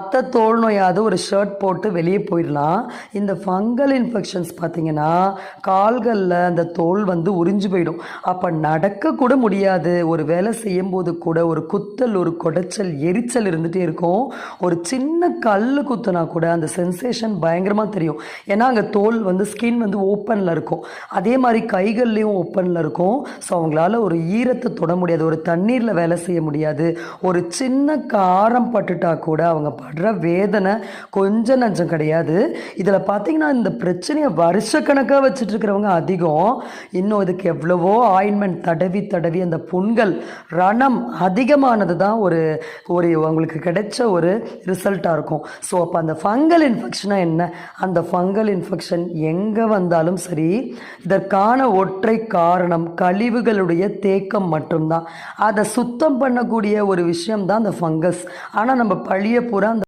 மற்ற தோல் நோயாவது ஒரு ஷர்ட் போட்டு வெளியே போயிடலாம். இந்த ஃபங்கல் இன்ஃபெக்ஷன்ஸ் பார்த்தீங்கன்னா கால்களில் அந்த தோல் வந்து உறிஞ்சு போயிடும். அப்போ நடக்கக்கூட முடியாது. ஒரு வேலை செய்யும்போது கூட ஒரு குத்தல், ஒரு கொடைச்சல், எரிச்சல் இருந்துகிட்டே இருக்கும். ஒரு சின்ன கல் குத்துனா கூட அந்த சென்சேஷன் பயங்கரமாக தெரியும். ஏன்னா அங்கே தோல் வந்து ஸ்கின் வந்து ஓப்பனில் இருக்கும். அதே மாதிரி கைகள்லேயும் ஓப்பனில் இருக்கும். ஸோ அவங்களால ஒரு ஈரத்தை தொட முடியாது, ஒரு தண்ணீரில் வேலை செய்ய முடியாது. ஒரு சின்ன காரம் பட்டுட்டா கூட அவங்க படுற வேதனை கொஞ்சம் நஞ்சம் கிடையாது. இதில் பார்த்தீங்கன்னா இந்த பிரச்சனையை வருஷக்கணக்காக வச்சுட்டு இருக்கிறவங்க அதிகம். இன்னும் இதுக்கு எவ்வளவோ ஆயின்மெண்ட் தடவி தடவி அந்த புண்கள் ரணம் அதிகமானது தான் ஒரு ஒரு உங்களுக்கு கிடைச்ச ஒரு ரிசல்ட்டாக இருக்கும். ஸோ அப்போ அந்த ஃபங்கல் இன்ஃபெக்ஷனாக என்ன? அந்த ஃபங்கல் இன்ஃபெக்ஷன் எங்கே வந்தாலும் சரி, இதற்கான ஒற்றை காரணம் கழிவுகளுடைய தேக்கம் மட்டும்தான். அதை சுத்தம் பண்ணக்கூடிய ஒரு விஷயம் தான் அந்த ஃபங்கஸ். ஆனால் நம்ம பழிய பூரா அந்த